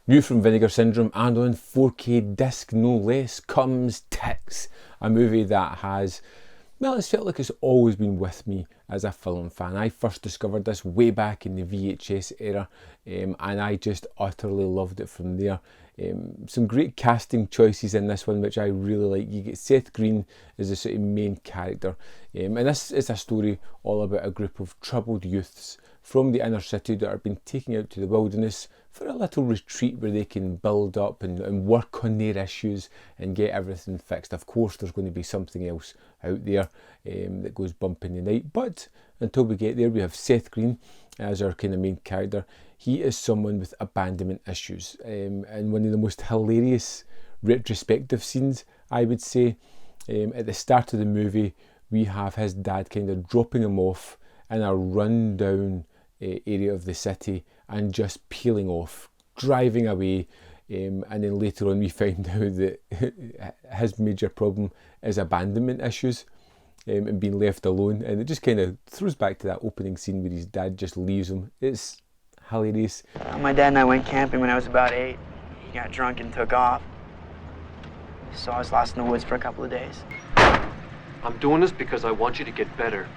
New from Vinegar Syndrome, and on 4K disc no less, comes Ticks, a movie that has, well, it's felt like it's always been with me as a film fan. I first discovered this way back in the VHS era, and I just utterly loved it from there. Some great casting choices in this one, which I really like. You get Seth Green as the sort of main character, and this is a story all about a group of troubled youths from the inner city that are being taken out to the wilderness for a little retreat where they can build up and work on their issues and get everything fixed. Of course, there's going to be something else out there that goes bump in the night, but until we get there, we have Seth Green as our kind of main character. He is someone with abandonment issues, and one of the most hilarious retrospective scenes, I would say, at the start of the movie, we have his dad kind of dropping him off in a rundown area of the city and just peeling off, driving away, and then later on we find out that his major problem is abandonment issues and being left alone, and it just kind of throws back to that opening scene where his dad just leaves him. It's hilarious. My dad and I went camping when I was about 8. He got drunk and took off, so I was lost in the woods for a couple of days. I'm doing this because I want you to get better.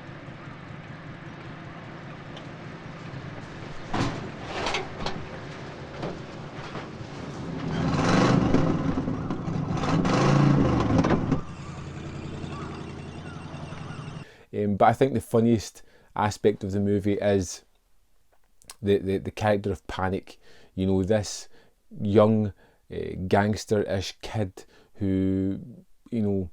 But I think the funniest aspect of the movie is the character of Panic. You know, this young gangster-ish kid who, you know,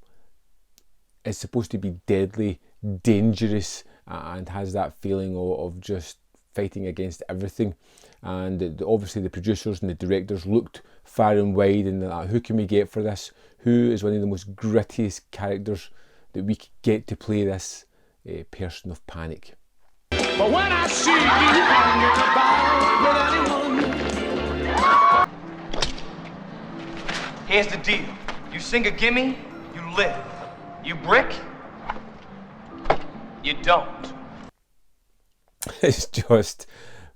is supposed to be deadly, dangerous, and has that feeling of just fighting against everything. And obviously the producers and the directors looked far and wide and like, who can we get for this? Who is one of the most grittiest characters that we could get to play this person of Panic? But when I see you hanging about with anyone. Here's the deal. You sing a gimme, you live. You brick, you don't. It's just,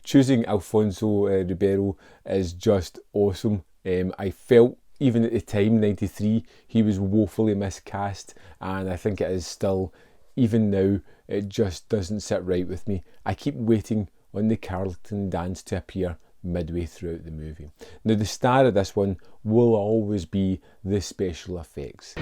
choosing Alfonso Ribeiro is just awesome. I felt, even at the time, 93, he was woefully miscast, and I think it is still, even now, it just doesn't sit right with me. I keep waiting on the Carlton dance to appear midway throughout the movie. Now, the star of this one will always be the special effects.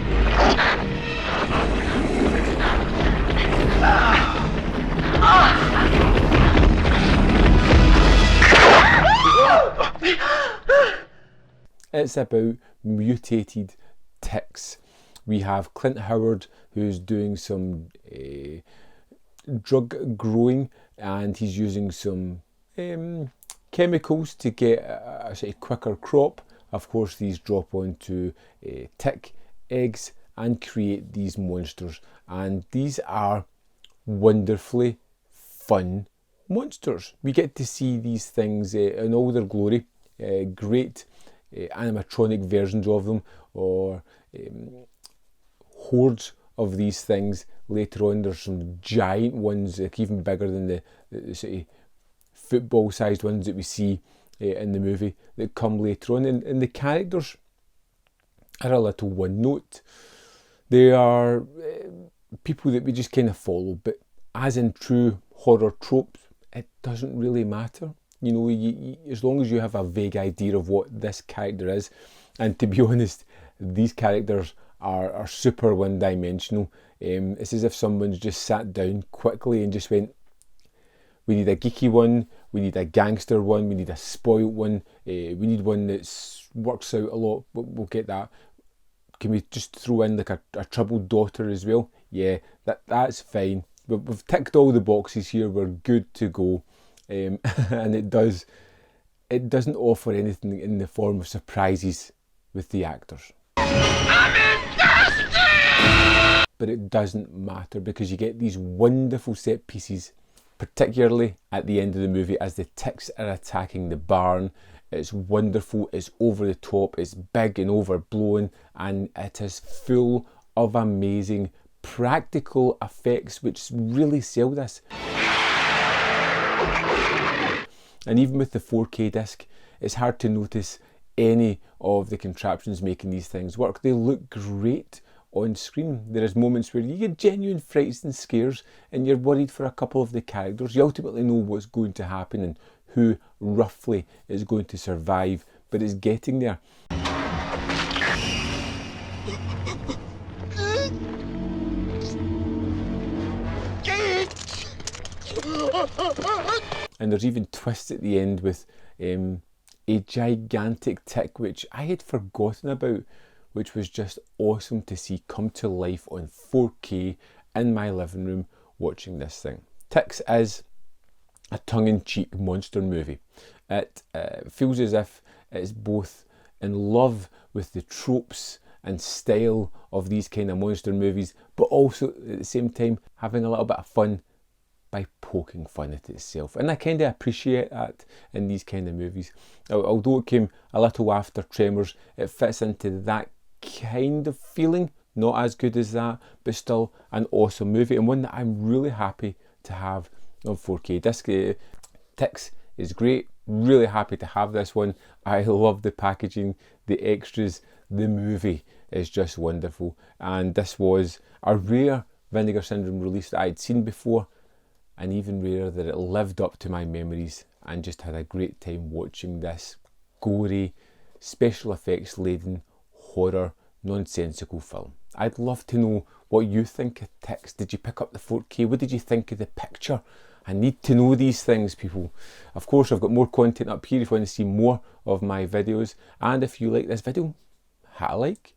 It's about mutated ticks. We have Clint Howard, who's doing some drug growing, and he's using some chemicals to get a sort of quicker crop. Of course, these drop onto tick eggs and create these monsters, and these are wonderfully fun monsters. We get to see these things in all their glory. Great animatronic versions of them, or hordes of these things. Later on, there's some giant ones, like even bigger than the sort of football sized ones that we see in the movie that come later on, and the characters are a little one note. They are people that we just kind of follow, but as in true horror tropes, it doesn't really matter. You know, you, as long as you have a vague idea of what this character is, and to be honest, these characters are super one-dimensional. It's as if someone's just sat down quickly and just went, we need a geeky one, we need a gangster one, we need a spoilt one, we need one that works out a lot, we'll get that. Can we just throw in like a troubled daughter as well? Yeah, that's fine. We've ticked all the boxes here, we're good to go. And it doesn't offer anything in the form of surprises with the actors. But it doesn't matter, because you get these wonderful set pieces, particularly at the end of the movie as the ticks are attacking the barn. It's wonderful, it's over the top, it's big and overblown, and it is full of amazing practical effects which really sell this. And even with the 4K disc, it's hard to notice any of the contraptions making these things work. They look great on screen. There is moments where you get genuine frights and scares and you're worried for a couple of the characters. You ultimately know what's going to happen and who roughly is going to survive, but it's getting there. And there's even twists at the end with a gigantic tick which I had forgotten about, which was just awesome to see come to life on 4K in my living room watching this thing. Ticks is a tongue-in-cheek monster movie. It feels as if it's both in love with the tropes and style of these kind of monster movies, but also at the same time having a little bit of fun by poking fun at itself. And I kind of appreciate that in these kind of movies. Although it came a little after Tremors, it fits into that kind of feeling. Not as good as that, but still an awesome movie, and one that I'm really happy to have on 4K disc. Ticks is great, really happy to have this one. I love the packaging, the extras, the movie is just wonderful. And this was a rare Vinegar Syndrome release that I'd seen before, and even rarer that it lived up to my memories, and just had a great time watching this gory, special effects laden, horror, nonsensical film. I'd love to know what you think of Ticks. Did you pick up the 4K? What did you think of the picture? I need to know these things, people. Of course, I've got more content up here if you want to see more of my videos. And if you like this video, hit a like,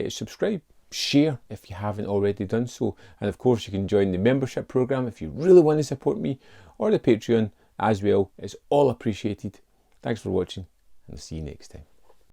subscribe, share if you haven't already done so. And of course, you can join the membership program if you really want to support me, or the Patreon as well. It's all appreciated. Thanks for watching, and I'll see you next time.